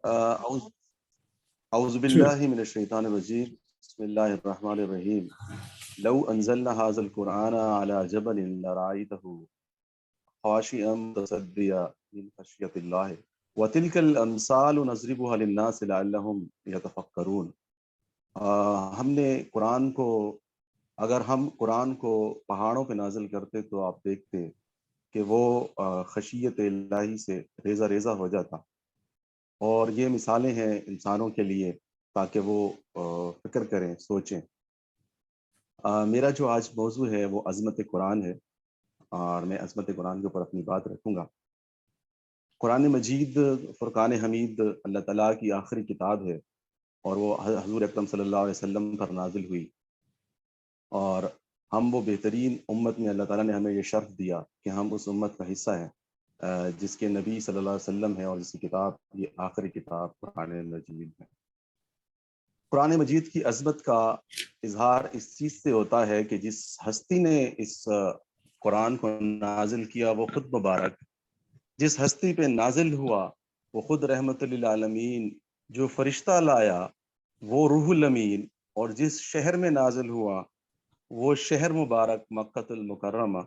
اعوذ اعوذ باللہ من الشیطان الرجیم، بسم اللہ الرحمن الرحیم۔ لو انزلنا هذا القرآن على جبل لرأيته خاشعا متصدعا من خشیۃ اللہ وتلک الامثال نضربها للناس لعلهم يتفکرون۔ ہم نے قرآن کو، اگر ہم قرآن کو پہاڑوں پہ نازل کرتے تو آپ دیکھتے کہ وہ خشیت الہی سے ریزہ ریزہ ہو جاتا، اور یہ مثالیں ہیں انسانوں کے لیے تاکہ وہ فکر کریں، سوچیں۔ میرا جو آج موضوع ہے وہ عظمت قرآن ہے، اور میں عظمت قرآن کے اوپر اپنی بات رکھوں گا۔ قرآن مجید فرقان حمید اللہ تعالیٰ کی آخری کتاب ہے، اور وہ حضور اکرم صلی اللہ علیہ وسلم پر نازل ہوئی، اور ہم وہ بہترین امت میں اللہ تعالیٰ نے ہمیں یہ شرف دیا کہ ہم اس امت کا حصہ ہیں جس کے نبی صلی اللہ علیہ وسلم ہے، اور جس کی کتاب یہ آخری کتاب قرآن مجید ہے۔ قرآن مجید کی عظمت کا اظہار اس چیز سے ہوتا ہے کہ جس ہستی نے اس قرآن کو نازل کیا وہ خود مبارک، جس ہستی پہ نازل ہوا وہ خود رحمت للعالمین، جو فرشتہ لایا وہ روح الامین، اور جس شہر میں نازل ہوا وہ شہر مبارک مکۃ المکرمہ،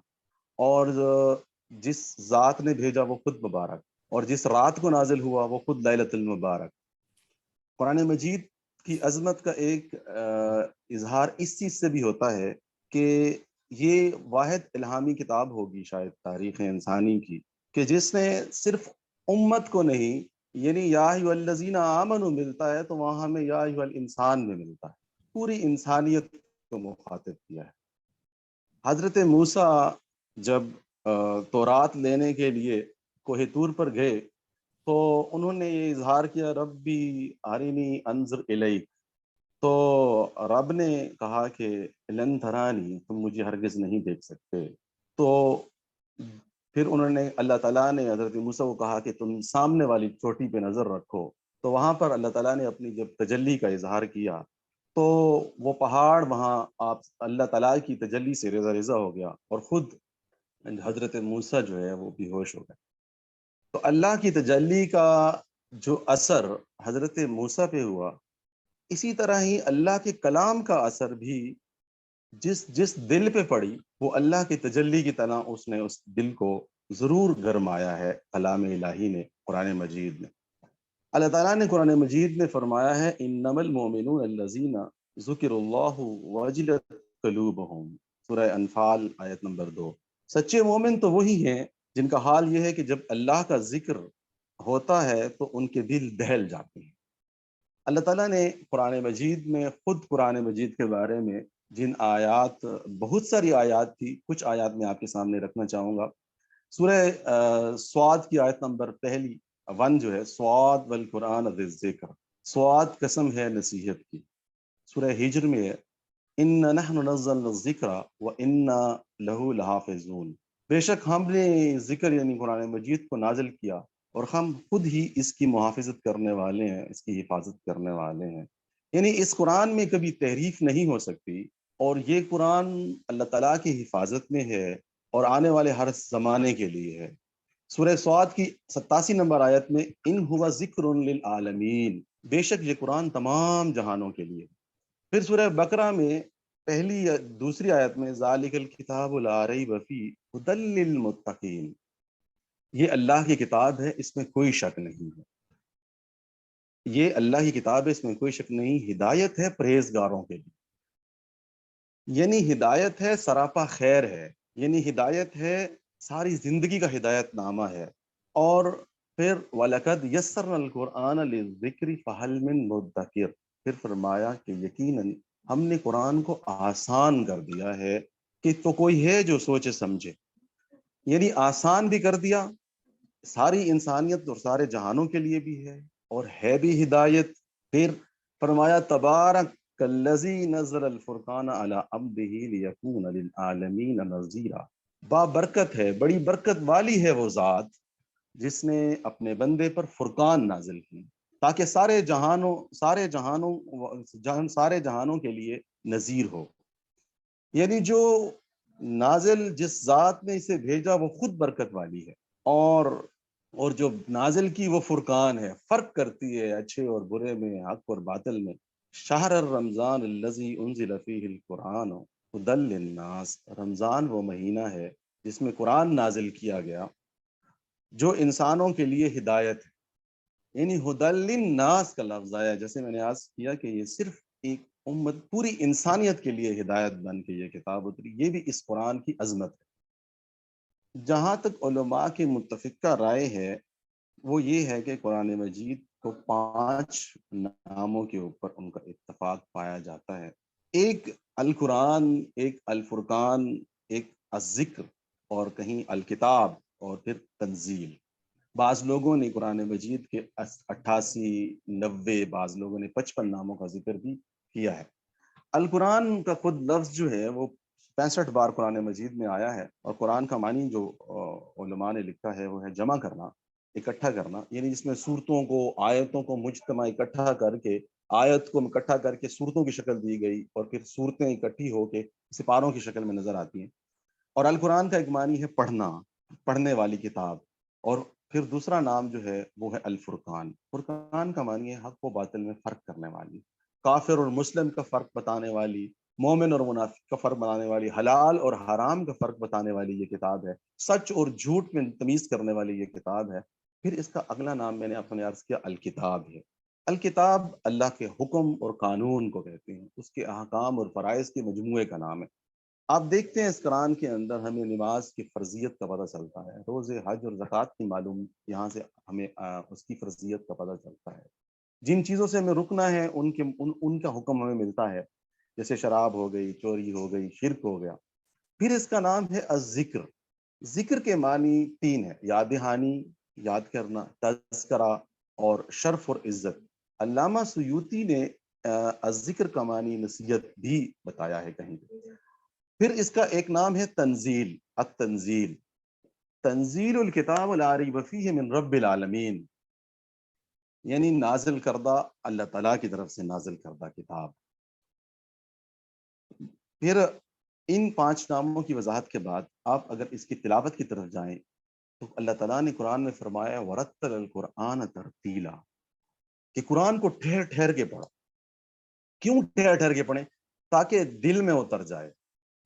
اور جس ذات نے بھیجا وہ خود مبارک، اور جس رات کو نازل ہوا وہ خود لیلۃ المبارک۔ قرآن مجید کی عظمت کا ایک اظہار اس چیز سے بھی ہوتا ہے کہ یہ واحد الہامی کتاب ہوگی شاید تاریخ انسانی کی کہ جس نے صرف امت کو نہیں، یعنی یا ایھا الذین آمنوا ملتا ہے تو وہاں ہمیں یا ایھا الانسان میں ملتا ہے، پوری انسانیت کو مخاطب کیا ہے۔ حضرت موسیٰ جب تورات لینے کے لیے کوہ طور پر گئے تو انہوں نے یہ اظہار کیا، ربی ارنی انظر الیک، تو رب نے کہا کہ لن ترانی، تم مجھے ہرگز نہیں دیکھ سکتے۔ تو پھر انہوں نے، اللہ تعالیٰ نے حضرت موسیٰ کو کہا کہ تم سامنے والی چوٹی پہ نظر رکھو، تو وہاں پر اللہ تعالیٰ نے اپنی جب تجلی کا اظہار کیا تو وہ پہاڑ وہاں آپ اللہ تعالیٰ کی تجلی سے ریزہ ریزہ ہو گیا، اور خود حضرت موسیٰ جو ہے وہ بے ہوش ہو گئے۔ تو اللہ کی تجلی کا جو اثر حضرت موسیٰ پہ ہوا، اسی طرح ہی اللہ کے کلام کا اثر بھی جس دل پہ پڑی وہ اللہ کی تجلی کی طرح اس نے اس دل کو ضرور گرمایا ہے کلام الہی نے، قرآن مجید نے۔ اللہ تعالیٰ نے قرآن مجید میں فرمایا ہے انما المؤمنون الذین ذکر اللہ وجلت قلوبہم، سورہ انفال آیت نمبر 2۔ سچے مومن تو وہی ہیں جن کا حال یہ ہے کہ جب اللہ کا ذکر ہوتا ہے تو ان کے دل دہل جاتے ہیں۔ اللہ تعالیٰ نے قرآن مجید میں خود قرآن مجید کے بارے میں جن آیات، بہت ساری آیات تھی، کچھ آیات میں آپ کے سامنے رکھنا چاہوں گا۔ سورہ سواد کی آیت نمبر پہلی 1 جو ہے، سواد والقرآن ذی الذکر، سواد قسم ہے نصیحت کی۔ سورہ ہجر میں ہے اِنَّا نَحْنُ نَزَّلْنَا الذِّکْرَ وَإِنَّا لَهُ لَحَافِظُونَ، بے شک ہم نے ذکر یعنی قرآن مجید کو نازل کیا اور ہم خود ہی اس کی محافظت کرنے والے ہیں، اس کی حفاظت کرنے والے ہیں۔ یعنی اس قرآن میں کبھی تحریف نہیں ہو سکتی، اور یہ قرآن اللہ تعالیٰ کی حفاظت میں ہے اور آنے والے ہر زمانے کے لیے ہے۔ سورہ سواد کی 87 نمبر آیت میں ان ہوا ذکر للعالمین، بے شک یہ قرآن تمام جہانوں کے لیے۔ پھر سورہ بقرہ میں پہلی دوسری آیت میں ذالک الکتاب لا ریب فیہ ھدی للمتقین، یہ اللہ کی کتاب ہے، اس میں کوئی شک نہیں ہے، یہ اللہ کی کتاب ہے، اس میں کوئی شک نہیں، ہدایت ہے پرہیزگاروں کے لیے، یعنی ہدایت ہے سراپا خیر ہے، یعنی ہدایت ہے ساری زندگی کا ہدایت نامہ ہے۔ اور پھر وَلَقَدْ يَسَّرْنَا الْقُرْآنَ لِلذِّكْرِ فَهَلْ مِن مُدَّكِرٍ، پھر فرمایا کہ یقیناً ہم نے قرآن کو آسان کر دیا ہے کہ تو کوئی ہے جو سوچے سمجھے، یعنی آسان بھی کر دیا، ساری انسانیت اور سارے جہانوں کے لیے بھی ہے، اور ہے بھی ہدایت۔ پھر فرمایا تبارک الذی نزل الفرقان علی عبدہ لیکون للعالمین نذیرا، بابرکت ہے، بڑی برکت والی ہے وہ ذات جس نے اپنے بندے پر فرقان نازل کی تاکہ سارے جہانوں کے لیے نذیر ہو۔ یعنی جو نازل جس ذات نے اسے بھیجا وہ خود برکت والی ہے، اور اور جو نازل کی وہ فرقان ہے، فرق کرتی ہے اچھے اور برے میں، حق اور باطل میں۔ شہر الرمضان الذی انزل فیہ القرآن ھدی للناس، رمضان وہ مہینہ ہے جس میں قرآن نازل کیا گیا جو انسانوں کے لیے ہدایت ہے، یعنی ھدی للناس کا لفظ آیا، جیسے میں نے عرض کیا کہ یہ صرف ایک امت، پوری انسانیت کے لیے ہدایت بن کے یہ کتاب اتری، یہ بھی اس قرآن کی عظمت ہے۔ جہاں تک علماء کی متفقہ رائے ہے وہ یہ ہے کہ قرآن مجید کو 5 ناموں کے اوپر ان کا اتفاق پایا جاتا ہے۔ ایک القرآن، ایک الفرقان، ایک الذکر، اور کہیں الکتاب، اور پھر تنزیل۔ بعض لوگوں نے قرآن مجید کے 88، 90، بعض لوگوں نے 55 ناموں کا ذکر بھی کیا ہے۔ القرآن کا خود لفظ جو ہے وہ 65 بار قرآن مجید میں آیا ہے، اور قرآن کا معنی جو علماء نے لکھا ہے وہ ہے جمع کرنا، اکٹھا کرنا، یعنی جس میں صورتوں کو، آیتوں کو مجتمع اکٹھا کر کے، آیت کو اکٹھا کر کے صورتوں کی شکل دی گئی، اور پھر صورتیں اکٹھی ہو کے سپاروں کی شکل میں نظر آتی ہیں۔ اور القرآن کا ایک معنی ہے پڑھنا، پڑھنے والی کتاب۔ اور پھر دوسرا نام جو ہے وہ ہے الفرقان۔ فرقان کا معنی ہے حق و باطل میں فرق کرنے والی، کافر اور مسلم کا فرق بتانے والی، مومن اور منافق کا فرق بتانے والی، حلال اور حرام کا فرق بتانے والی یہ کتاب ہے، سچ اور جھوٹ میں تمیز کرنے والی یہ کتاب ہے۔ پھر اس کا اگلا نام میں نے آپ نے عرض کیا الکتاب ہے۔ الکتاب اللہ کے حکم اور قانون کو کہتے ہیں، اس کے احکام اور فرائض کے مجموعے کا نام ہے۔ آپ دیکھتے ہیں اس قرآن کے اندر ہمیں نماز کی فرضیت کا پتہ چلتا ہے، روزے، حج اور زکوٰۃ کی معلوم، یہاں سے ہمیں اس کی فرضیت کا پتہ چلتا ہے۔ جن چیزوں سے ہمیں رکنا ہے ان کا حکم ہمیں ملتا ہے، جیسے شراب ہو گئی، چوری ہو گئی، شرک ہو گیا۔ پھر اس کا نام ہے الذکر۔ ذکر کے معنی 3 ہے، یاد دہانی، یاد کرنا، تذکرہ، اور شرف اور عزت۔ علامہ سیوطی نے الذکر کا معنی نصیحت بھی بتایا ہے کہیں پہ۔ پھر اس کا ایک نام ہے تنزیل، التنزیل، تنزیل الکتاب لا ریب فیہ من رب العالمین، یعنی نازل کردہ اللہ تعالیٰ کی طرف سے نازل کردہ کتاب۔ پھر ان 5 ناموں کی وضاحت کے بعد آپ اگر اس کی تلاوت کی طرف جائیں تو اللہ تعالیٰ نے قرآن میں فرمایا وَرَتَّلَ الْقُرْآنَ تَرْتِیلًا، کہ قرآن کو ٹھہر ٹھہر کے پڑھو۔ کیوں ٹھہر ٹھہر کے پڑھیں؟ تاکہ دل میں اتر جائے۔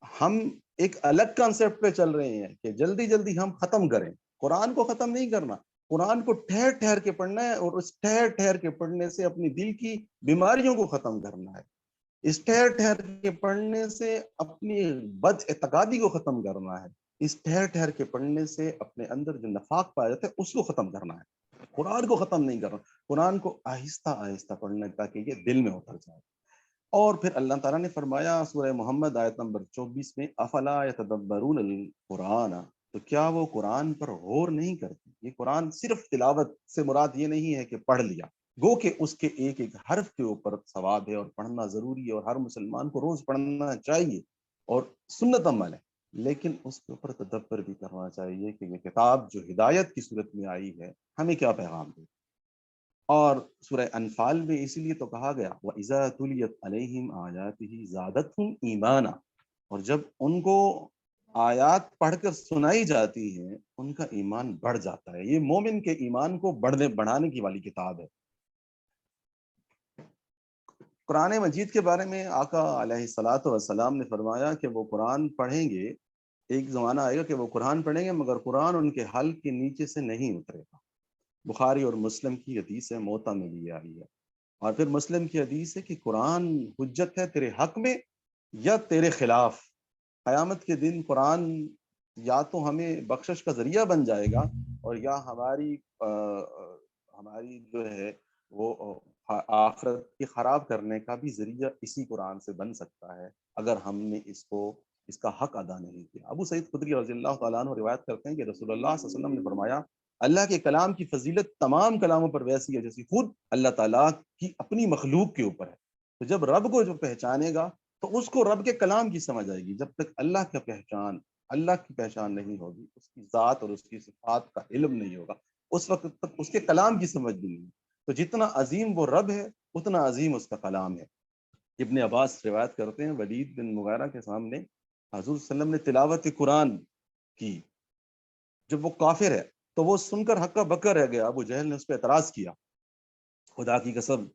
ہم ایک الگ کانسیپٹ پہ چل رہے ہیں کہ جلدی جلدی ہم ختم کریں، قرآن کو ختم نہیں کرنا، قرآن کو ٹھہر ٹھہر کے پڑھنا ہے، اور اس ٹھہر ٹھہر کے پڑھنے سے اپنی دل کی بیماریوں کو ختم کرنا ہے، اس ٹھہر ٹھہر کے پڑھنے سے اپنی بد اعتقادی کو ختم کرنا ہے، اس ٹھہر ٹھہر کے پڑھنے سے اپنے اندر جو نفاق پایا جاتا ہے اس کو ختم کرنا ہے۔ قرآن کو ختم نہیں کرنا، قرآن کو آہستہ آہستہ پڑھنا ہے تاکہ یہ دل میں اتر جائے۔ اور پھر اللہ تعالیٰ نے فرمایا سورہ محمد آیت نمبر 24 میں افلا یتدبرون القرآن، تو کیا وہ قرآن پر غور نہیں کرتے؟ یہ قرآن صرف تلاوت سے مراد یہ نہیں ہے کہ پڑھ لیا، گو کہ اس کے ایک ایک حرف کے اوپر ثواب ہے، اور پڑھنا ضروری ہے، اور ہر مسلمان کو روز پڑھنا چاہیے، اور سنت عمل ہے، لیکن اس کے اوپر تدبر بھی کرنا چاہیے کہ یہ کتاب جو ہدایت کی صورت میں آئی ہے ہمیں کیا پیغام دے۔ اور سورہ انفال میں اسی لیے تو کہا گیا وَإِذَا تُلِيَتْ عَلَيْهِمْ آيَاتِهِ زَادَتْهُمْ ایمانا، اور جب ان کو آیات پڑھ کر سنائی جاتی ہیں ان کا ایمان بڑھ جاتا ہے۔ یہ مومن کے ایمان کو بڑھانے کی والی کتاب ہے۔ قرآن مجید کے بارے میں آقا علیہ الصلاۃ والسلام نے فرمایا کہ وہ قرآن پڑھیں گے، ایک زمانہ آئے گا کہ وہ قرآن پڑھیں گے مگر قرآن ان کے حلق کے نیچے سے نہیں اترے گا۔ بخاری اور مسلم کی حدیث ہے، موطا میں بھی آئی ہے۔ اور پھر مسلم کی حدیث ہے کہ قرآن حجت ہے تیرے حق میں یا تیرے خلاف۔ قیامت کے دن قرآن یا تو ہمیں بخشش کا ذریعہ بن جائے گا، اور یا ہماری جو ہے وہ آخرت کی خراب کرنے کا بھی ذریعہ اسی قرآن سے بن سکتا ہے اگر ہم نے اس کا حق ادا نہیں کیا۔ ابو سعید خدری رضی اللہ تعالیٰ عنہ روایت کرتے ہیں کہ رسول اللہ صلی اللہ علیہ وسلم نے فرمایا اللہ کے کلام کی فضیلت تمام کلاموں پر ویسی ہے جیسی خود اللہ تعالیٰ کی اپنی مخلوق کے اوپر ہے۔ تو جب رب کو جو پہچانے گا تو اس کو رب کے کلام کی سمجھ آئے گی۔ جب تک اللہ کی پہچان نہیں ہوگی، اس کی ذات اور اس کی صفات کا علم نہیں ہوگا، اس وقت تک اس کے کلام کی سمجھ بھی نہیں۔ تو جتنا عظیم وہ رب ہے اتنا عظیم اس کا کلام ہے۔ ابن عباس روایت کرتے ہیں ولید بن مغیرہ کے سامنے حضور صلی اللہ علیہ وسلم نے تلاوت قرآن کی، جب وہ کافر ہے تو وہ سن کر ہکا بکا رہ گیا. ابو جہل نے اس پہ اعتراض کیا, خدا کی قسم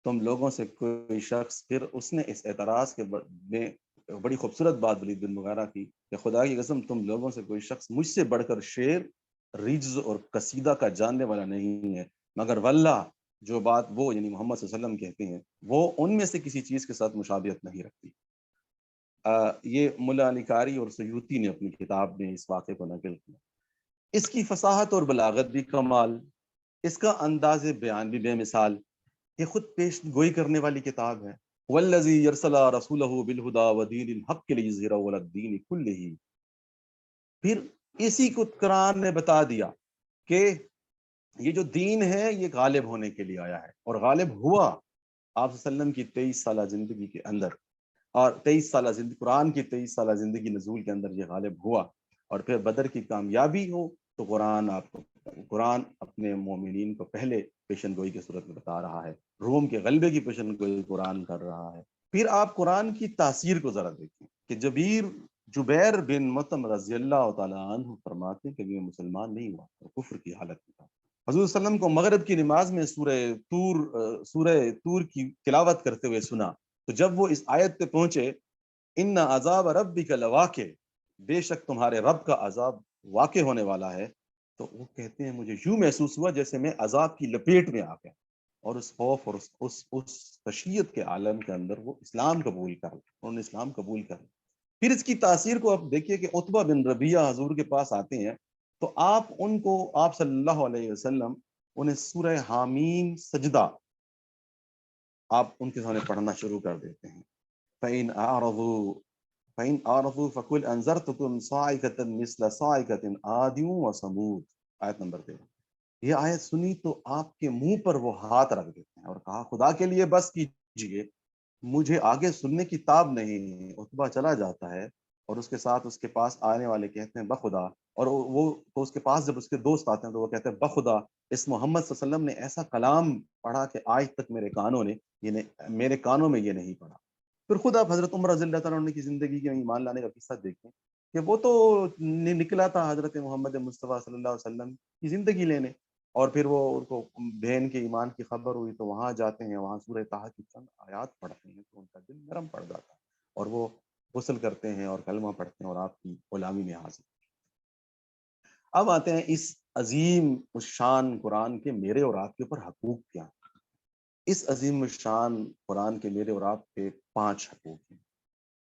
تم لوگوں سے کوئی شخص, پھر اس نے اس اعتراض کے میں بڑی خوبصورت بات ولید بن مغیرہ کی کہ خدا کی قسم تم لوگوں سے کوئی شخص مجھ سے بڑھ کر شعر, ریجز اور قصیدہ کا جاننے والا نہیں ہے, مگر واللہ جو بات وہ یعنی محمد صلی اللہ علیہ وسلم کہتے ہیں وہ ان میں سے کسی چیز کے ساتھ مشابہت نہیں رکھتی. یہ ملا علی قاری اور سیوطی نے اپنی کتاب میں اس واقعے کو نقل کیا. اس کی فصاحت اور بلاغت بھی کمال, اس کا انداز بیان بھی بے مثال, یہ خود پیش گوئی کرنے والی کتاب ہے. والذی یرسل رسولہ بالہدی ودین الحق لیظہرہ علی الدین کلہ. پھر اسی کو قرآن نے بتا دیا کہ یہ جو دین ہے یہ غالب ہونے کے لیے آیا ہے, اور غالب ہوا آپ صلی اللہ علیہ وسلم کی 23 سالہ زندگی کے اندر, اور 23 سالہ زندگی قرآن کی 23 سالہ زندگی نزول کے اندر یہ غالب ہوا. اور پھر بدر کی کامیابی ہو تو قرآن اپنے مومنین کو پہلے پیشن گوئی کی صورت میں بتا رہا ہے, روم کے غلبے کی پیشن گوئی قرآن کر رہا ہے. پھر آپ قرآن کی تاثیر کو ذرا دیکھیں کہ جبیر بن مطعم رضی اللہ تعالیٰ عنہ فرماتے کہ یہ مسلمان نہیں ہوا اور کفر کی حالت میں تھا. حضور صلی اللہ علیہ وسلم کو مغرب کی نماز میں سورہ طور کی تلاوت کرتے ہوئے سنا, تو جب وہ اس آیت پہ پہنچے ان عذاب ربک لواقع, بے شک تمہارے رب کا عذاب واقع ہونے والا ہے, تو وہ کہتے ہیں مجھے یوں محسوس ہوا جیسے میں عذاب کی لپیٹ میں آ گیا, اور اس خوف اور اس خشیت کے عالم کے اندر وہ اسلام قبول کر لیا, انہوں نے اسلام قبول کر لیا. پھر اس کی تاثیر کو آپ دیکھیے کہ عتبہ بن ربیعہ حضور کے پاس آتے ہیں, تو آپ صلی اللہ علیہ وسلم انہیں سورہ حامیم سجدہ آپ ان کے سامنے پڑھنا شروع کر دیتے ہیں. فَإِنْ أَعْرَضُوا فَقُلْ أَنذَرْتُكُمْ صَاعِقَةً مِثْلَ صَاعِقَةِ عَادٍ وَثَمُودَ. آیت نمبر 13. یہ آیت سنی تو آپ کے منہ پر وہ ہاتھ رکھ دیتے ہیں اور کہا خدا کے لیے بس کیجئے, مجھے آگے سننے کی تاب نہیں. عتبہ چلا جاتا ہے اور اس کے ساتھ اس کے پاس آنے والے کہتے ہیں بخدا, اور وہ تو اس کے پاس جب اس کے دوست آتے ہیں تو وہ کہتے ہیں بخدا اس محمد صلی اللہ علیہ وسلم نے ایسا کلام پڑھا کہ آج تک میرے کانوں میں یہ نہیں پڑھا. پھر خود آپ حضرت عمر رضی اللہ تعالیٰ عنہ کی زندگی کے ایمان لانے کا قصہ دیکھیں کہ وہ تو نکلا تھا حضرت محمد مصطفیٰ صلی اللہ علیہ وسلم کی زندگی لینے, اور پھر وہ ان کو بہن کے ایمان کی خبر ہوئی تو وہاں جاتے ہیں, وہاں سورہ طٰہٰ کی چند آیات پڑھتے ہیں تو ان کا دل نرم پڑ جاتا ہے, اور وہ غسل کرتے ہیں اور کلمہ پڑھتے ہیں اور آپ کی غلامی میں حاضر. اب آتے ہیں اس عظیم الشان قرآن کے میرے اور آپ کے اوپر حقوق کیا ہیں. اس عظیم الشان قرآن کے میرے اور آپ کے 5 حقوق ہیں.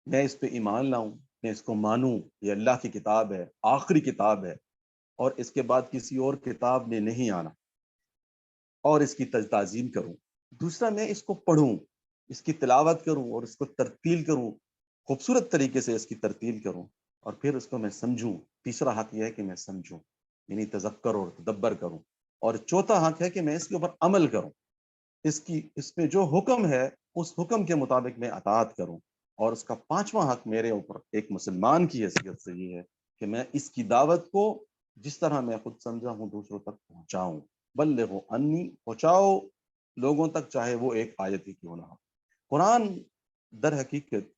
میں اس پہ ایمان لاؤں, میں اس کو مانوں, یہ اللہ کی کتاب ہے, آخری کتاب ہے, اور اس کے بعد کسی اور کتاب میں نہیں آنا, اور اس کی تعظیم کروں. دوسرا, میں اس کو پڑھوں, اس کی تلاوت کروں اور اس کو ترتیل کروں, خوبصورت طریقے سے اس کی ترتیل کروں, اور پھر اس کو میں سمجھوں. تیسرا حق یہ ہے کہ میں سمجھوں یعنی تذکر اور تدبر کروں, اور چوتھا حق ہے کہ میں اس کے اوپر عمل کروں, اس میں جو حکم ہے اس حکم کے مطابق میں اطاعت کروں. اور اس کا 5واں حق میرے اوپر ایک مسلمان کی حیثیت سے یہ ہے کہ میں اس کی دعوت کو جس طرح میں خود سمجھا ہوں دوسروں تک پہنچاؤں. بلغوا انی, پہنچاؤ لوگوں تک چاہے وہ ایک آیت ہی کیوں نہ ہو. قرآن در حقیقت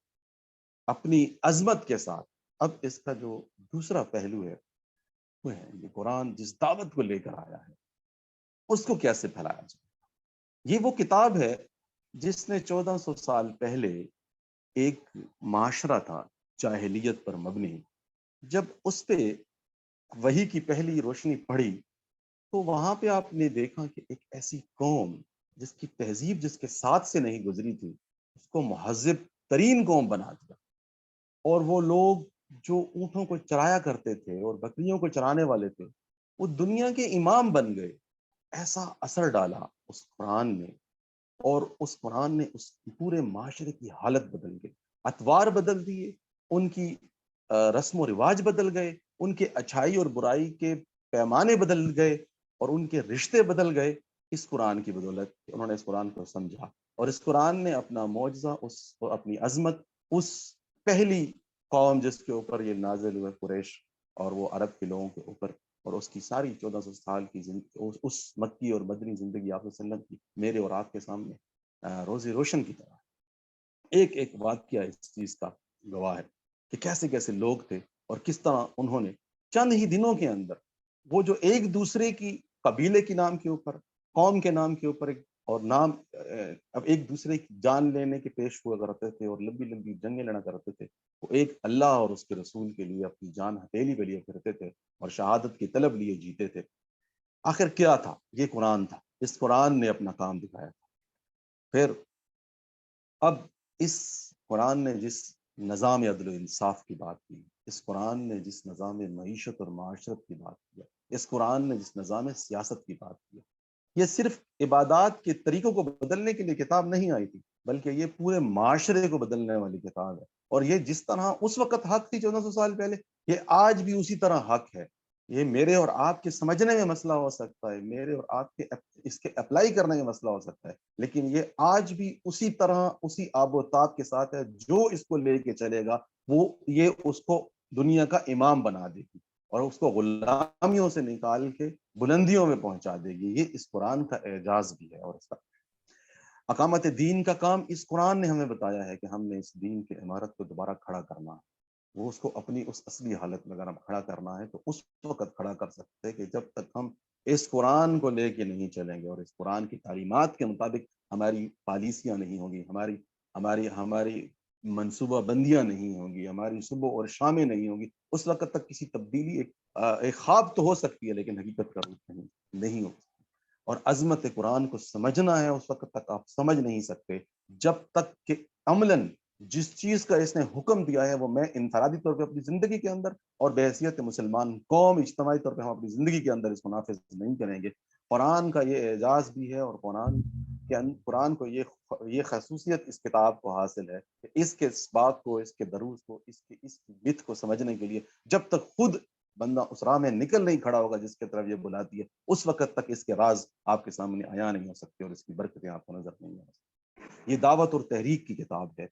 اپنی عظمت کے ساتھ اب اس کا جو دوسرا پہلو ہے وہ ہے یہ قرآن جس دعوت کو لے کر آیا ہے اس کو کیسے پھیلایا جائے. یہ وہ کتاب ہے جس نے 1400 سال پہلے ایک معاشرہ تھا جاہلیت پر مبنی, جب اس پہ وحی کی پہلی روشنی پڑی تو وہاں پہ آپ نے دیکھا کہ ایک ایسی قوم جس کی تہذیب جس کے ساتھ سے نہیں گزری تھی اس کو مہذب ترین قوم بنا دیا, اور وہ لوگ جو اونٹوں کو چرایا کرتے تھے اور بکریوں کو چرانے والے تھے وہ دنیا کے امام بن گئے. ایسا اثر ڈالا اس قرآن نے, اور اس قرآن نے اس پورے معاشرے کی حالت بدل گئی, اطوار بدل دیے, ان کی رسم و رواج بدل گئے, ان کے اچھائی اور برائی کے پیمانے بدل گئے, اور ان کے رشتے بدل گئے اس قرآن کی بدولت. انہوں نے اس قرآن کو سمجھا, اور اس قرآن نے اپنا معجزہ, اپنی عظمت اس پہلی قوم جس کے اوپر یہ نازل ہوئے قریش اور وہ عرب کے لوگوں کے اوپر, اور اس کی ساری 1400 سال کی اس مکی اور مدنی زندگی آپ صلی اللہ علیہ وسلم کی میرے اور آپ کے سامنے روزی روشن کی طرح. ایک ایک واقعہ اس چیز کا گواہ ہے کہ کیسے کیسے لوگ تھے اور کس طرح انہوں نے چند ہی دنوں کے اندر وہ جو ایک دوسرے کی قبیلے کے نام کے اوپر، قوم کے نام کے اوپر اور نام اب ایک دوسرے کی جان لینے کے پیش ہوا کرتے تھے اور لمبی لمبی جنگیں لڑا کرتے تھے، وہ ایک اللہ اور اس کے رسول کے لیے اپنی جان ہتھیلی پہ لیے پھرتے تھے اور شہادت کی طلب لیے جیتے تھے۔ آخر کیا تھا؟ یہ قرآن تھا، اس قرآن نے اپنا کام دکھایا تھا۔ پھر اب اس قرآن نے جس نظام عدل و انصاف کی بات کی، اس قرآن نے جس نظام معیشت اور معاشرت کی بات کی، اس قرآن نے جس نظام سیاست کی بات کی، یہ صرف عبادات کے طریقوں کو بدلنے کے لیے کتاب نہیں آئی تھی، بلکہ یہ پورے معاشرے کو بدلنے والی کتاب ہے۔ اور یہ جس طرح اس وقت حق تھی 1400 سال پہلے، یہ آج بھی اسی طرح حق ہے۔ یہ میرے اور آپ کے سمجھنے میں مسئلہ ہو سکتا ہے، میرے اور آپ کے اس کے اپلائی کرنے میں مسئلہ ہو سکتا ہے، لیکن یہ آج بھی اسی طرح اسی آب و تاب کے ساتھ ہے۔ جو اس کو لے کے چلے گا وہ یہ اس کو دنیا کا امام بنا دے گی اور اس کو غلامیوں سے نکال کے بلندیوں میں پہنچا دے گی۔ یہ اس قرآن کا اعجاز بھی ہے، اور اس کا اقامت دین کا کام اس قرآن نے ہمیں بتایا ہے کہ ہم نے اس دین کی عمارت کو دوبارہ کھڑا کرنا ہے۔ وہ اس کو اپنی اس اصلی حالت میں اگر ہم کھڑا کرنا ہے تو اس وقت کھڑا کر سکتے ہیں کہ جب تک ہم اس قرآن کو لے کے نہیں چلیں گے اور اس قرآن کی تعلیمات کے مطابق ہماری پالیسیاں نہیں ہوں گی، ہماری منصوبہ بندیاں نہیں ہوں گی، ہماری صبح اور شامیں نہیں ہوں گی، اس وقت تک کسی تبدیلی ایک خواب تو ہو سکتی ہے لیکن حقیقت کا روپ نہیں ہو سکتی۔ اور عظمت قرآن کو سمجھنا ہے اس وقت تک آپ سمجھ نہیں سکتے جب تک کہ عملاً جس چیز کا اس نے حکم دیا ہے وہ میں انفرادی طور پہ اپنی زندگی کے اندر اور بحیثیت مسلمان قوم اجتماعی طور پہ ہم اپنی زندگی کے اندر اس کو نافذ نہیں کریں گے۔ قرآن کا یہ اعجاز بھی ہے، اور قرآن کو یہ خصوصیت اس کتاب کو حاصل ہے کہ اس کے اس بات کو، اس کے دروس کو، اس کی مت کو سمجھنے کے لیے جب تک خود بندہ اس راہ میں نکل نہیں کھڑا ہوگا جس کی طرف یہ بلاتی ہے، اس وقت تک اس کے راز آپ کے سامنے عیاں نہیں ہو سکتے اور اس کی برکتیں آپ کو نظر نہیں آ سکتی۔ یہ دعوت اور تحریک کی کتاب ہے۔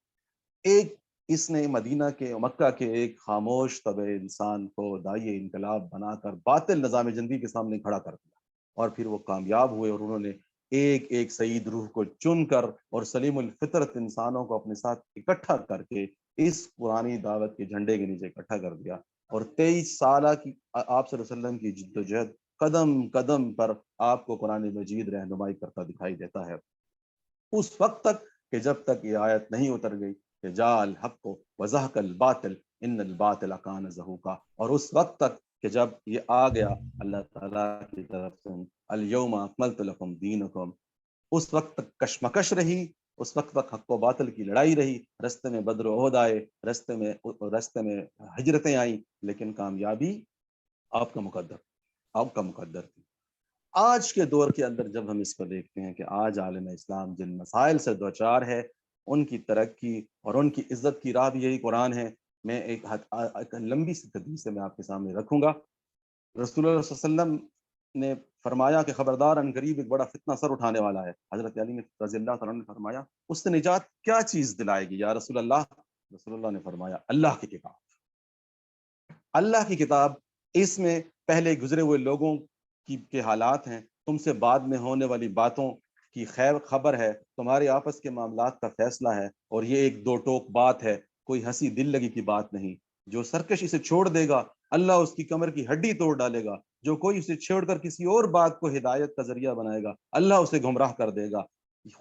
ایک اس نے مدینہ کے مکہ کے ایک خاموش طبع انسان کو داعی انقلاب بنا کر باطل نظام زندگی کے سامنے کھڑا کر دیا، اور پھر وہ کامیاب ہوئے اور انہوں نے ایک ایک سعید روح کو چن کر اور سلیم الفطرت انسانوں کو اپنے ساتھ اکٹھا کر کے اس پرانی دعوت کے جھنڈے کے نیچے اکٹھا کر دیا، اور 23 سالہ کی آپ صلی اللہ علیہ وسلم کی جد و جہد قدم قدم پر آپ کو قرآن مجید رہنمائی کرتا دکھائی دیتا ہے، اس وقت تک کہ جب تک یہ آیت نہیں اتر گئی کہ جاء الحق وزهق الباطل ان الباطل کان زہوقا، اور اس وقت تک کہ جب یہ آ گیا اللہ تعالیٰ کی طرف سے الیوم اکملت لکم دینکم، اس وقت تک کشمکش رہی، اس وقت تک حق و باطل کی لڑائی رہی، رستے میں بدر و احد آئے، رستے میں ہجرتیں آئیں، لیکن کامیابی آپ کا مقدر تھی۔ آج کے دور کے اندر جب ہم اس کو دیکھتے ہیں کہ آج عالم اسلام جن مسائل سے دوچار ہے، ان کی ترقی اور ان کی عزت کی راہ بھی یہی قرآن ہے۔ میں ایک لمبی سی حدیث سے میں آپ کے سامنے رکھوں گا۔ رسول اللہ صلی اللہ علیہ وسلم نے فرمایا کہ خبردار ان قریب ایک بڑا فتنہ سر اٹھانے والا ہے۔ حضرت علی نے رضی اللہ تعالیٰ نے فرمایا اس سے نجات کیا چیز دلائے گی یا رسول اللہ؟ رسول اللہ نے فرمایا اللہ کی کتاب، اللہ کی کتاب۔ اس میں پہلے گزرے ہوئے لوگوں کے حالات ہیں، تم سے بعد میں ہونے والی باتوں کی خیر خبر ہے، تمہارے آپس کے معاملات کا فیصلہ ہے، اور یہ ایک دو ٹوک بات ہے، کوئی ہنسی دل لگی کی بات نہیں۔ جو سرکش اسے چھوڑ دے گا اللہ اس کی کمر کی ہڈی توڑ ڈالے گا، جو کوئی اسے چھوڑ کر کسی اور بات کو ہدایت کا ذریعہ بنائے گا اللہ اسے گمراہ کر دے گا۔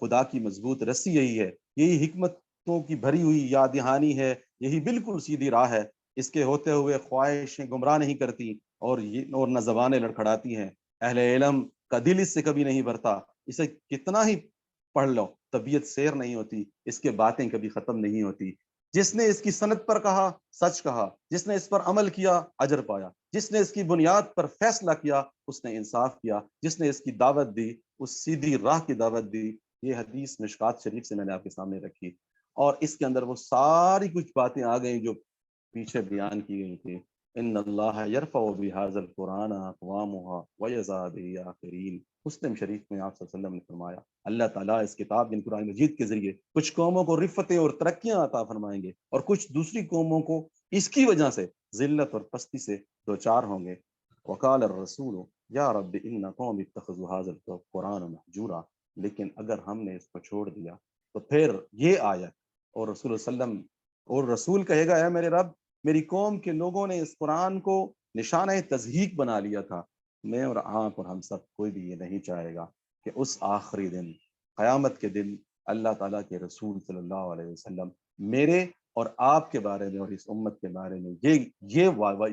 خدا کی مضبوط رسی یہی ہے، یہی حکمتوں کی بھری ہوئی یاد دہانی ہے، یہی بالکل سیدھی راہ ہے۔ اس کے ہوتے ہوئے خواہشیں گمراہ نہیں کرتی اور نہ زبانیں لڑکھڑاتی ہیں۔ اہل علم کا دل اس سے کبھی نہیں بھرتا، اسے کتنا ہی پڑھ لو طبیعت سیر نہیں ہوتی، اس کے باتیں کبھی ختم نہیں ہوتی۔ جس نے اس کی سند پر کہا سچ کہا، جس نے اس پر عمل کیا اجر پایا، جس نے اس کی بنیاد پر فیصلہ کیا اس نے انصاف کیا، جس نے اس کی دعوت دی اس سیدھی راہ کی دعوت دی۔ یہ حدیث مشکات شریف سے میں نے آپ کے سامنے رکھی، اور اس کے اندر وہ ساری کچھ باتیں آ گئیں جو پیچھے بیان کی گئی تھی۔ ان اللہ یرفع بہذا القرآن اقوامها ویضع به آخرین۔ مسلم شریف میں آپ صلی اللہ علیہ وسلم نے فرمایا اللہ تعالیٰ اس کتاب یعنی قرآن مجید کے ذریعے کچھ قوموں کو رفتیں اور ترقیاں عطا فرمائیں گے، اور کچھ دوسری قوموں کو اس کی وجہ سے ذلت اور پستی سے دوچار ہوں گے۔ وقال الرسول یا رب ان قوم اتخذوا هذا القرآن مہجورا، لیکن اگر ہم نے اس کو چھوڑ دیا تو پھر یہ آیت اور رسول اللہ علیہ وسلم اور رسول کہے گا اے میرے رب میری قوم کے لوگوں نے اس قرآن کو نشانہ تضحیک بنا لیا تھا، میں اور آپ اور ہم سب کوئی بھی یہ نہیں چاہے گا کہ اس آخری دن قیامت کے دن اللہ تعالیٰ کے رسول صلی اللہ علیہ وسلم میرے اور آپ کے بارے میں اور اس امت کے بارے میں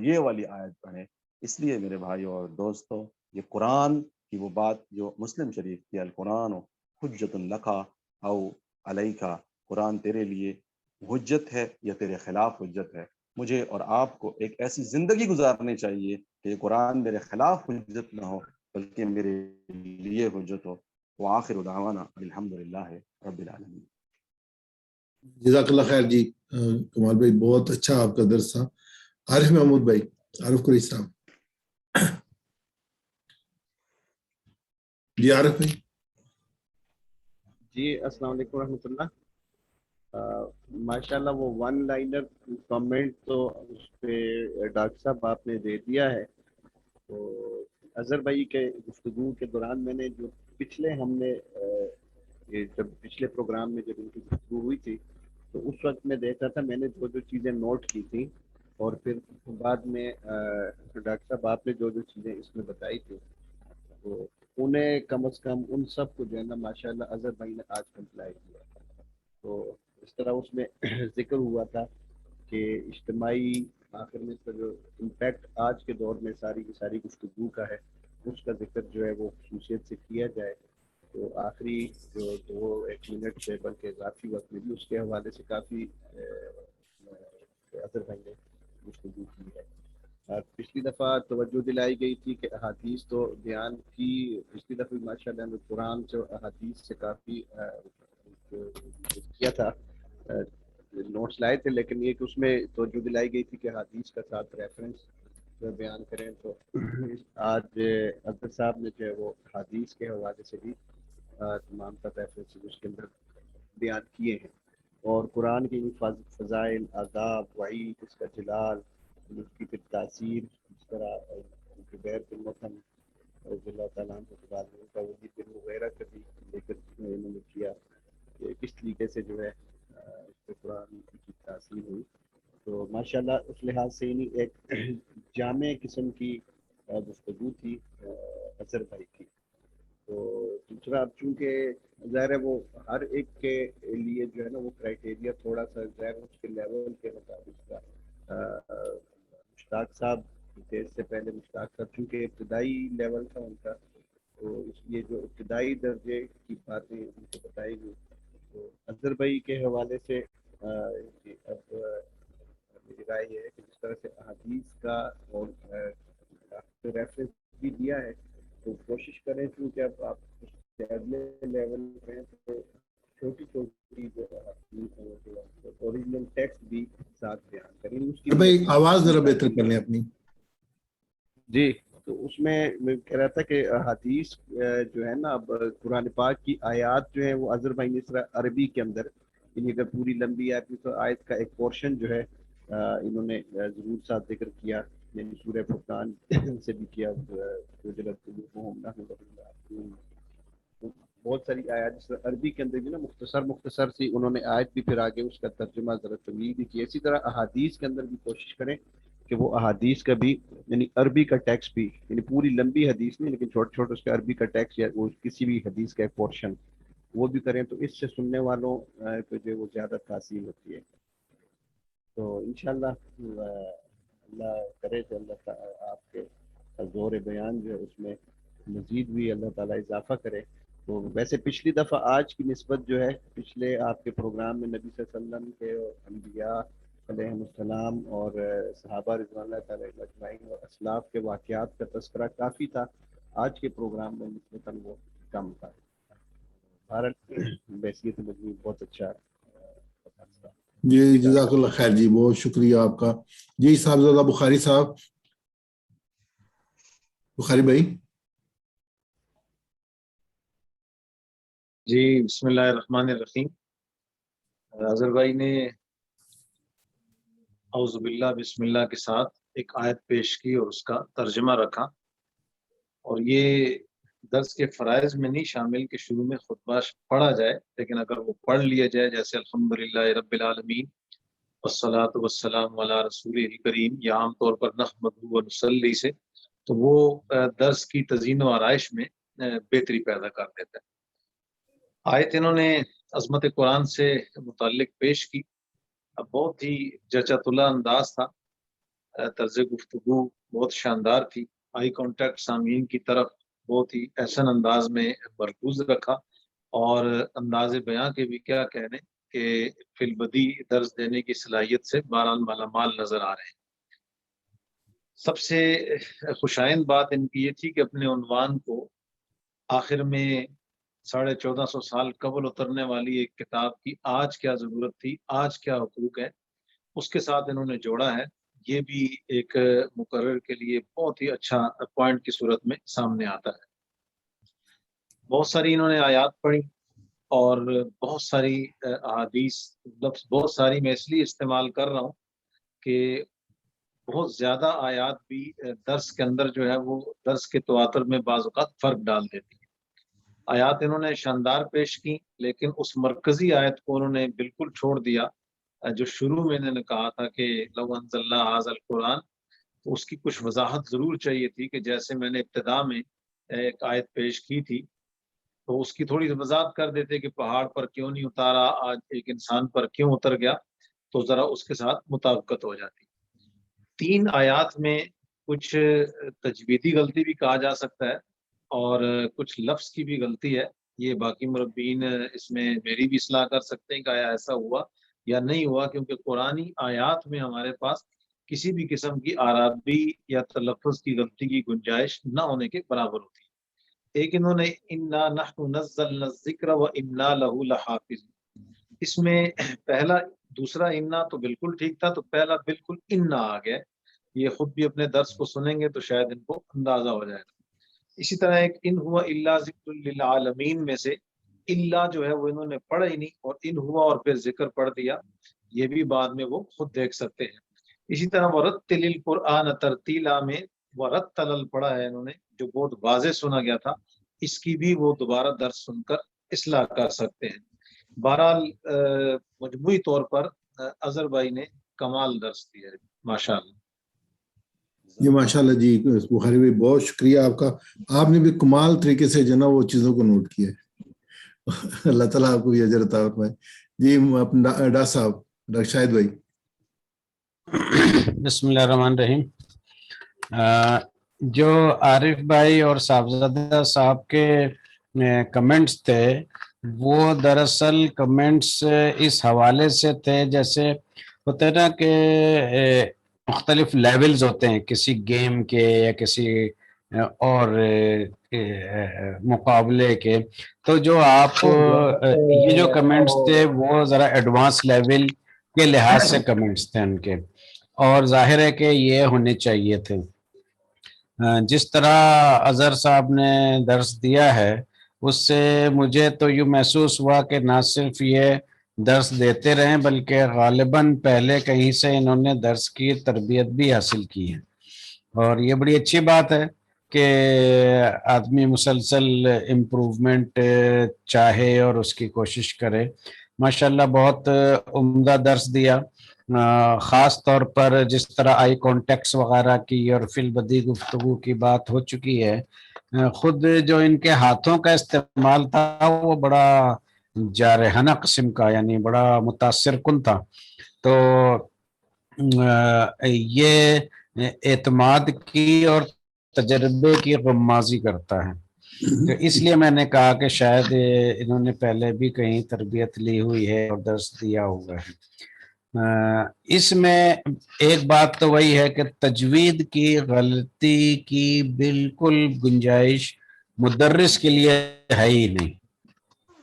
یہ والی آیت پڑھیں. اس لیے میرے بھائیوں اور دوستوں، یہ قرآن کی وہ بات جو مسلم شریف کی القرآن حجت لکا او علیکا، قرآن تیرے لیے حجت ہے یا تیرے خلاف حجت ہے. مجھے اور آپ کو ایک ایسی زندگی گزارنی چاہیے کہ یہ قرآن میرے خلاف حجت نہ ہو بلکہ میرے لیے حجت ہو. وآخر دعوانا الحمدللہ رب العالمین. جزاک اللہ خیر جی. کمال بھائی بہت اچھا آپ کا درس تھا. عارف محمود بھائی، عارف قریشی صاحب. جی عارف بھائی. جی السلام علیکم ورحمۃ اللہ. ماشاء اللہ وہ ون لائنر کامنٹ تو اس پہ ڈاکٹر صاحب آپ نے دے دیا ہے. تو اظہر بھائی کے گفتگو کے دوران میں نے جو ہم نے جب پچھلے پروگرام میں جب ان کی گفتگو ہوئی تھی تو اس وقت میں دیکھا تھا، میں نے جو چیزیں نوٹ کی تھی اور پھر بعد میں ڈاکٹر صاحب آپ نے جو چیزیں اس میں بتائی تھی تو انہیں کم از کم ان سب کو جو ہے نا ماشاء اللہ اظہر بھائی نے آج کمپلائی کیا. تو اس طرح اس میں ذکر ہوا تھا کہ اجتماعی آخر میں اس کا جو امپیکٹ آج کے دور میں ساری کی ساری گفتگو کا ہے اس کا ذکر جو ہے وہ خصوصیت سے کیا جائے. تو آخری جو 2-1 منٹ سے بلکہ اضافی وقت میں بھی اس کے حوالے سے کافی اظہر بھائی نے گفتگو کی ہے. پچھلی دفعہ توجہ دلائی گئی تھی کہ احادیث تو بیان کی، پچھلی دفعہ ماشاء اللہ نے قرآن سے احادیث سے کافی کیا تھا، نوٹس لائے تھے، لیکن یہ کہ اس میں توجہ دلائی گئی تھی کہ حدیث کا ساتھ ریفرنس بیان کریں. تو آج اظہر صاحب نے جو ہے وہ حدیث کے حوالے سے بھی تمام تر ریفرنس اس کے اندر بیان کیے ہیں اور قرآن کی فضائل، عذاب، وعید، اس کا جلال، اس کی پھر تاثیر، اس طرح زبیر بن مطعم رضی اللہ تعالیٰ عنہ کے بعد کا ولید بن مغیرہ کا بھی ذکر انہوں نے کیا کہ کس طریقے سے جو ہے اس پہ قرآن کی تاثیر ہوئی. تو ماشاءاللہ اس لحاظ سے انہیں ایک جامع قسم کی گفتگو تھی اظہر بھائی کی. تو دوسرا اب چونکہ ظاہر ہے وہ ہر ایک کے لیے جو ہے نا وہ کرائٹیریا تھوڑا سا ظاہر اس کے لیول کے مطابق کا مشتاق صاحب کے اس سے پہلے مشتاق صاحب چونکہ ابتدائی لیول تھا ان کا تو اس لیے جو ابتدائی درجے کی باتیں ان کو بتائی گئی. تو اظہر بھائی کے حوالے سے اب میری رائے یہ ہے کہ جس طرح سے احادیث کا اور ریفرنس بھی دیا ہے تو کوشش کریں کیونکہ اب آپ اگلے لیول پہ تو چھوٹی چھوٹی جو اوریجنل ٹیکسٹ بھی ساتھ بیان کریں. اس کی بھائی آواز ذرا بہتر کر لیں اپنی. جی تو اس میں کہہ رہا تھا کہ حدیث جو ہے نا اب قرآن پاک کی آیات جو ہے وہ اظہر بھائی نے اس طرح عربی کے اندر یعنی اگر پوری لمبی آیت تو آیت کا ایک پورشن جو ہے انہوں نے ضرور ساتھ ذکر کیا، یعنی سورہ فرقان سے بھی کیا، بہت ساری آیات جس طرح عربی کے اندر بھی نا مختصر سی انہوں نے آیت بھی پھر آگے اس کا ترجمہ ذرا طویل بھی کیا. اسی طرح احادیث کے اندر بھی کوشش کریں کہ وہ احادیث کا بھی یعنی عربی کا ٹیکسٹ بھی یعنی پوری لمبی حدیث نہیں لیکن چھوٹے چھوٹے اس کا عربی کا ٹیکسٹ یا وہ کسی بھی حدیث کا ایک پورشن وہ بھی کریں تو اس سے سننے والوں کو جو وہ زیادہ تاثیر ہوتی ہے. تو انشاءاللہ اللہ کرے تو اللہ آپ کے زور بیان جو ہے اس میں مزید بھی اللہ تعالیٰ اضافہ کرے. تو ویسے پچھلی دفعہ آج کی نسبت جو ہے پچھلے آپ کے پروگرام میں نبی صلی اللہ علیہ وسلم کے اور انبیاء علیہ السلام اور صحابہ رضوان اللہ تعالیٰ اجمعین اور اسلاف کے واقعات کا تذکرہ کافی تھا. آج کے پروگرام میں نسبتاً وہ کم تھا. بہرحال بحثیت مجموعی بہت اچھا تھا. جی جزاک اللہ خیر جی، بہت شکریہ آپ کا. جی صاحبزادہ بخاری صاحب، بخاری بھائی. جی بسم اللہ الرحمن الرحیم. اظہر بھائی نے اعوذ باللہ بسم اللہ کے ساتھ ایک آیت پیش کی اور اس کا ترجمہ رکھا، اور یہ درس کے فرائض میں نہیں شامل کہ شروع میں خطبہ پڑھا جائے، لیکن اگر وہ پڑھ لیا جائے جیسے الحمدللہ رب العالمین والصلاۃ والسلام علی رسولہ کریم یا عام طور پر نحمدہ و نصلی سے تو وہ درس کی تزئین و آرائش میں بہتری پیدا کر دیتا ہے۔ آیت انہوں نے عظمت قرآن سے متعلق پیش کی، اب بہت ہی جچا طلع انداز تھا، طرز گفتگو بہت شاندار تھی، آئی کانٹیکٹ سامعین کی طرف بہت ہی احسن انداز میں مرکوز رکھا، اور انداز بیاں کے بھی کیا کہنے کہ فی البدی درس دینے کی صلاحیت سے بہرحال مالا مال نظر آ رہے ہیں۔ سب سے خوشائند بات ان کی یہ تھی کہ اپنے عنوان کو آخر میں 1450 سال قبل اترنے والی ایک کتاب کی آج کیا ضرورت تھی، آج کیا حقوق ہے، اس کے ساتھ انہوں نے جوڑا ہے۔ یہ بھی ایک مقرر کے لیے بہت ہی اچھا پوائنٹ کی صورت میں سامنے آتا ہے۔ بہت ساری انہوں نے آیات پڑھی اور بہت ساری احادیث، لفظ بہت ساری میں اس لیے استعمال کر رہا ہوں کہ بہت زیادہ آیات بھی درس کے اندر جو ہے وہ درس کے تواتر میں بعض اوقات فرق ڈال دیتی ہیں۔ آیات انہوں نے شاندار پیش کی، لیکن اس مرکزی آیت کو انہوں نے بالکل چھوڑ دیا جو شروع میں انہوں نے کہا تھا کہ لو انزلنا ھذا القرآن، تو اس کی کچھ وضاحت ضرور چاہیے تھی کہ جیسے میں نے ابتدا میں ایک آیت پیش کی تھی تو اس کی تھوڑی وضاحت کر دیتے کہ پہاڑ پر کیوں نہیں اتارا، آج ایک انسان پر کیوں اتر گیا، تو ذرا اس کے ساتھ مطابقت ہو جاتی۔ 3 آیات میں کچھ تجویدی غلطی بھی کہا جا سکتا ہے اور کچھ لفظ کی بھی غلطی ہے، یہ باقی مربین اس میں میری بھی اصلاح کر سکتے ہیں کہ آیا ایسا ہوا یا نہیں ہوا، کیونکہ قرآنی آیات میں ہمارے پاس کسی بھی قسم کی آرابی یا تلفظ کی غلطی کی گنجائش نہ ہونے کے برابر ہوتی ہے۔ ایک انہوں نے انا نحن نزلنا الذکر و انا لہ لحافظ، اس میں پہلا دوسرا انا تو بالکل ٹھیک تھا، تو پہلا بالکل انا آ گیا۔ یہ خود بھی اپنے درس کو سنیں گے تو شاید ان کو اندازہ ہو جائے گا۔ اسی طرح ایک ان ہوا الا ذکر للعالمین میں سے الا جو ہے وہ انہوں نے پڑھا ہی نہیں، اور ان ہوا اور پھر ذکر پڑھ دیا، یہ بھی بعد میں وہ خود دیکھ سکتے ہیں۔ اسی طرح ورتل القرآن ترتیلا میں ورتل پڑھا ہے انہوں نے، جو بہت واضح سنا گیا تھا، اس کی بھی وہ دوبارہ درس سن کر اصلاح کر سکتے ہیں۔ بہرحال مجموعی طور پر اظہر بھائی نے کمال درس دیا ہے، ماشاءاللہ۔ جی ماشاءاللہ جی بخاری بھائی بہت شکریہ آپ کا، آپ نے بھی کمال طریقے سے جو نا وہ چیزوں کو نوٹ کیا ہے، اللہ تعالیٰ آپ کو بھی اجر عطا فرمائے۔ جی ڈاکٹر صاحب، ڈاکٹر شاہد بھائی۔ بسم اللہ الرحمن الرحیم۔ جو عارف بھائی اور صاحبزادہ صاحب کے کمنٹس تھے وہ دراصل کمنٹس اس حوالے سے تھے، جیسے ہوتا ہے نا کہ مختلف لیولز ہوتے ہیں کسی گیم کے یا کسی اور مقابلے کے، تو جو آپ یہ جو کمنٹس تھے وہ ذرا ایڈوانس لیول کے لحاظ سے کمنٹس تھے ان کے، اور ظاہر ہے کہ یہ ہونے چاہیے تھے۔ جس طرح اظہر صاحب نے درس دیا ہے اس سے مجھے تو یہ محسوس ہوا کہ نہ صرف یہ درس دیتے رہیں بلکہ غالباً پہلے کہیں سے انہوں نے درس کی تربیت بھی حاصل کی ہے، اور یہ بڑی اچھی بات ہے کہ آدمی مسلسل امپروومنٹ چاہے اور اس کی کوشش کرے۔ ماشاءاللہ بہت عمدہ درس دیا، خاص طور پر جس طرح آئی کانٹیکٹس وغیرہ کی اور فی البدی گفتگو کی بات ہو چکی ہے، خود جو ان کے ہاتھوں کا استعمال تھا وہ بڑا جارحانہ قسم کا، یعنی بڑا متاثر کن تھا۔ تو یہ اعتماد کی اور تجربے کی غمازی کرتا ہے، تو اس لیے میں نے کہا کہ شاید انہوں نے پہلے بھی کہیں تربیت لی ہوئی ہے اور درس دیا ہوا ہے۔ اس میں ایک بات تو وہی ہے کہ تجوید کی غلطی کی بالکل گنجائش مدرس کے لیے ہے ہی نہیں۔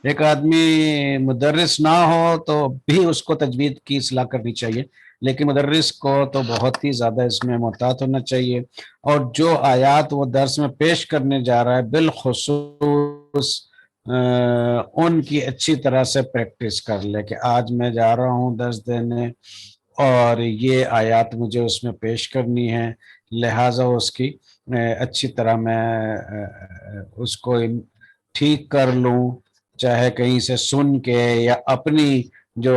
ایک آدمی مدرس نہ ہو تو بھی اس کو تجوید کی اصلاح کرنی چاہیے، لیکن مدرس کو تو بہت ہی زیادہ اس میں محتاط ہونا چاہیے، اور جو آیات وہ درس میں پیش کرنے جا رہا ہے بالخصوص ان کی اچھی طرح سے پریکٹس کر لے کہ آج میں جا رہا ہوں درس دینے اور یہ آیات مجھے اس میں پیش کرنی ہے، لہٰذا اس کی اچھی طرح میں اس کو ٹھیک کر لوں، چاہے کہیں سے سن کے یا اپنی جو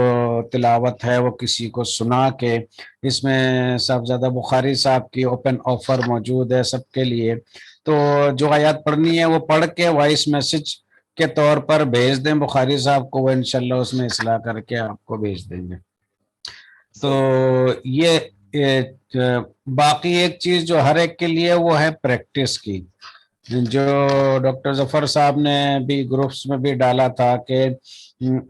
تلاوت ہے وہ کسی کو سنا کے، اس میں صاحبزادہ بخاری صاحب کی اوپن آفر موجود ہے سب کے لیے، تو جو آیات پڑھنی ہے وہ پڑھ کے وائس میسج کے طور پر بھیج دیں بخاری صاحب کو، وہ انشاءاللہ اس میں اصلاح کر کے آپ کو بھیج دیں گے۔ تو یہ باقی ایک چیز جو ہر ایک کے لیے وہ ہے پریکٹس کی، جو ڈاکٹر ظفر صاحب نے بھی گروپس میں بھی ڈالا تھا کہ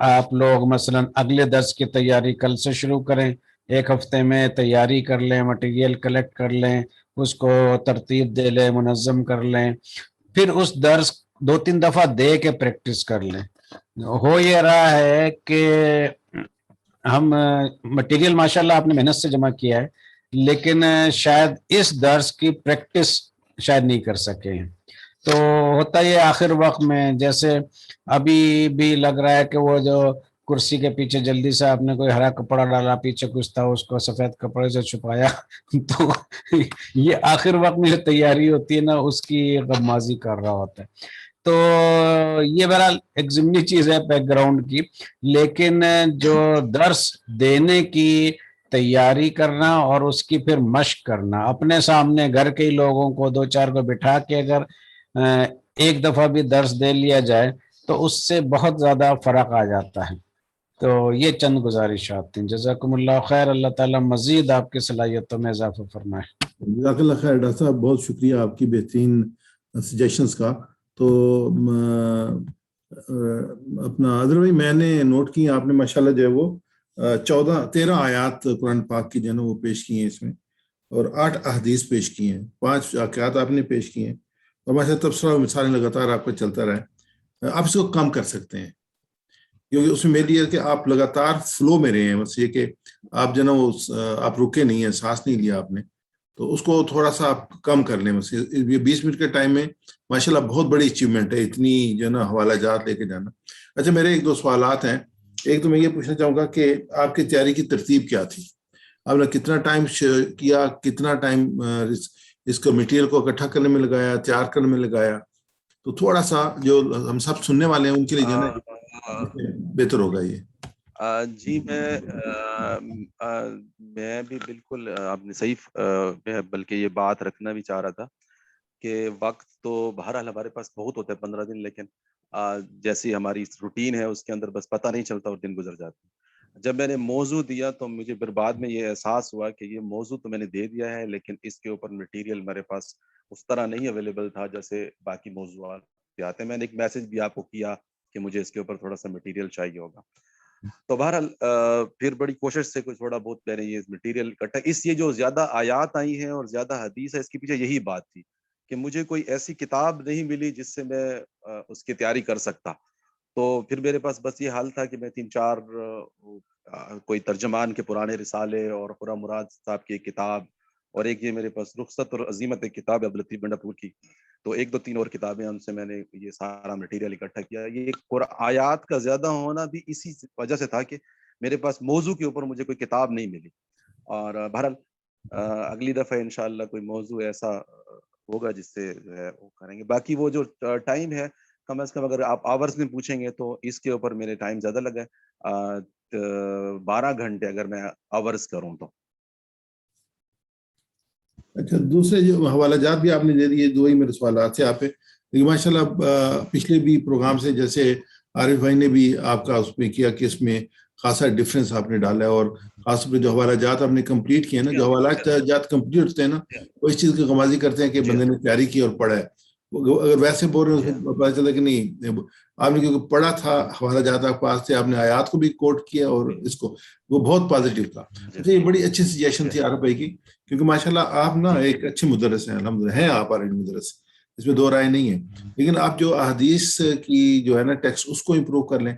آپ لوگ مثلا اگلے درس کی تیاری کل سے شروع کریں، ایک ہفتے میں تیاری کر لیں، مٹیریل کلیکٹ کر لیں، اس کو ترتیب دے لیں، منظم کر لیں، پھر اس درس 2-3 دفعہ دے کے پریکٹس کر لیں۔ ہو یہ رہا ہے کہ ہم مٹیریل ماشاءاللہ آپ نے محنت سے جمع کیا ہے، لیکن شاید اس درس کی پریکٹس شاید نہیں کر سکے ہیں، تو ہوتا یہ آخر وقت میں، جیسے ابھی بھی لگ رہا ہے کہ وہ جو کرسی کے پیچھے جلدی سے آپ نے کوئی ہرا کپڑا ڈالا، پیچھے کچھ تھا اس کو سفید کپڑے سے چھپایا تو یہ آخر وقت میں جو تیاری ہوتی ہے نا اس کی غمازی کر رہا ہوتا ہے۔ تو یہ بہرحال ایک ضمنی چیز ہے بیک گراؤنڈ کی، لیکن جو درس دینے کی تیاری کرنا اور اس کی پھر مشق کرنا، اپنے سامنے گھر کے لوگوں کو 2-4 کو بٹھا کے اگر ایک دفعہ بھی درس دے لیا جائے تو اس سے بہت زیادہ فرق آ جاتا ہے۔ تو یہ چند گزارشات تھیں۔ جزاکم اللہ خیر، اللہ تعالیٰ مزید آپ کی صلاحیتوں میں اضافہ فرمائے۔ جزاک اللہ خیر ڈاکٹر صاحب، بہت شکریہ آپ کی بہترین سجیشنز کا۔ تو اپنا عذر بھائی میں نے نوٹ کی آپ نے ماشاءاللہ جو ہے وہ 13 آیات قرآن پاک کی جو ہے نا وہ پیش کی ہیں اس میں، اور 8 احادیث پیش کی ہیں، 5 واقعات آپ نے پیش کی ہیں، اور ماشاءاللہ تبصرہ و مثالیں لگاتار آپ کا چلتا رہے۔ آپ اس کو کم کر سکتے ہیں کیونکہ اس میں میری ہے کہ آپ لگاتار فلو میں رہے ہیں، بس یہ کہ آپ جو ہے نا وہ آپ رکے نہیں ہیں، سانس نہیں لیا آپ نے، تو اس کو تھوڑا سا آپ کم کر لیں۔ بس یہ 20 منٹ کے ٹائم میں ماشاءاللہ بہت بڑی اچیومنٹ ہے اتنی جو ہے نا حوالہ جات لے کے جانا۔ اچھا میرے 1-2 سوالات ہیں۔ ایک تو میں یہ پوچھنا چاہوں گا کہ آپ کی تیاری کی ترتیب کیا تھی؟ آپ نے کتنا ٹائم کیا، کتنا ٹائم اس کو میٹیریل کو اکٹھا کرنے میں لگایا، تیار کرنے میں لگایا؟ تو تھوڑا سا جو ہم سب سننے والے ہیں ان کے لیے جو ہے نا بہتر ہوگا یہ۔ جی میں بھی بالکل آپ نے صحیح، بلکہ یہ بات رکھنا بھی چاہ رہا تھا کہ وقت تو بہرحال ہمارے پاس بہت ہوتا ہے 15 دن، لیکن جیسی ہماری روٹین ہے اس کے اندر بس پتہ نہیں چلتا اور دن گزر جاتے ہیں۔ جب میں نے موضوع دیا تو مجھے پھر بعد میں یہ احساس ہوا کہ یہ موضوع تو میں نے دے دیا ہے، لیکن اس کے اوپر مٹیریل میرے پاس اس طرح نہیں اویلیبل تھا جیسے باقی موضوعات آتے ہیں۔ میں نے ایک میسج بھی آپ کو کیا کہ مجھے اس کے اوپر تھوڑا سا مٹیریل چاہیے ہوگا، تو بہرحال پھر بڑی کوشش سے کچھ تھوڑا بہت میں نے یہ مٹیریل اکٹھا۔ اس یہ جو زیادہ آیات آئی ہیں اور زیادہ حدیث ہے، اس کے پیچھے یہی بات تھی کہ مجھے کوئی ایسی کتاب نہیں ملی جس سے میں اس کی تیاری کر سکتا، تو پھر میرے پاس بس یہ حال تھا کہ میں 3-4 کوئی ترجمان کے پرانے رسالے اور خرم مراد صاحب کی ایک کتاب، اور ایک یہ میرے پاس رخصت اور عظیمت ایک کتاب ہے عبداللطیف بنڈا پور کی، تو 1-2-3 اور کتابیں ان سے میں نے یہ سارا مٹیریل اکٹھا کیا۔ یہ آیات کا زیادہ ہونا بھی اسی وجہ سے تھا کہ میرے پاس موضوع کے اوپر مجھے کوئی کتاب نہیں ملی، اور بہرحال اگلی دفعہ انشاءاللہ کوئی موضوع ایسا ہوگا جس سے جو ہے وہ کریں گے۔ باقی وہ جو ٹائم ہے کم از کم اگر آپ آورز میں پوچھیں گے تو اس کے اوپر میرے ٹائم زیادہ لگا ہے، 12 گھنٹے اگر میں آورز کروں تو۔ اچھا دوسرے جو حوالہ جات بھی آپ نے دے دیے، 2 ہی میرے سوالات تھے آپ پہ، لیکن ماشاءاللہ پچھلے بھی پروگرام سے جیسے عارف بھائی نے بھی آپ کا اس میں کیا کہ اس میں خاصا ڈفرینس آپ نے ڈالا ہے، اور خاص طور پہ جو حوالہ جات آپ نے کمپلیٹ کیے نا، جو حوالہ جات کمپلیٹ ہوتے ہیں نا وہ اس چیز کی غمازی کرتے ہیں کہ بندے نے تیاری کی اور پڑھا ہے۔ اگر ویسے بول رہے ہیں پتا چلتا کہ نہیں آپ نے کیونکہ پڑھا تھا، حوالہ جات آپ پاس تھے، آپ نے آیات کو بھی کوٹ کیا اور اس کو، وہ بہت پازیٹیو تھا۔ اچھا یہ بڑی اچھی سجیشن تھی عارف بھائی کی، کیونکہ ماشاءاللہ آپ نا ایک اچھے مدرس ہیں، الحمدللہ ہیں آپ عالم مدرس، اس میں 2 رائے نہیں ہے، لیکن آپ جو احادیث کی جو ہے نا ٹیکسٹ اس کو امپروو کر لیں،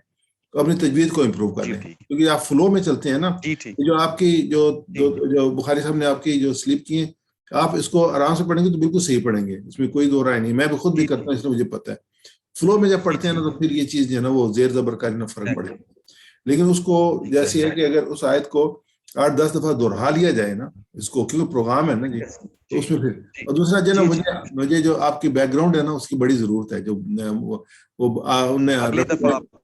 تو اپنی تجوید کو امپروو کر لیں، کیونکہ آپ فلو میں چلتے ہیں نا۔ جو آپ کی جو بخاری صاحب نے آپ کی جو سلیپ کی ہیں، آپ اس کو آرام سے پڑھیں گے تو بالکل صحیح پڑھیں گے، اس میں کوئی 2 رائے نہیں۔ میں بھی خود بھی کرتا ہوں، اس لیے مجھے پتہ ہے فلو میں جب پڑھتے ہیں نا تو پھر یہ چیز جو ہے نا وہ زیر زبر کا نا فرق پڑے گا، لیکن اس کو جیسے ہے کہ اگر اس آیت کو 8-10 دفعہ دہرا لیا جائے نا اس کو، کیونکہ پروگرام ہے نا جی، تو اس میں پھر، اور دوسرا جو ہے نا مجھے جو آپ کی بیک گراؤنڈ ہے نا اس کی بڑی ضرورت ہے، جو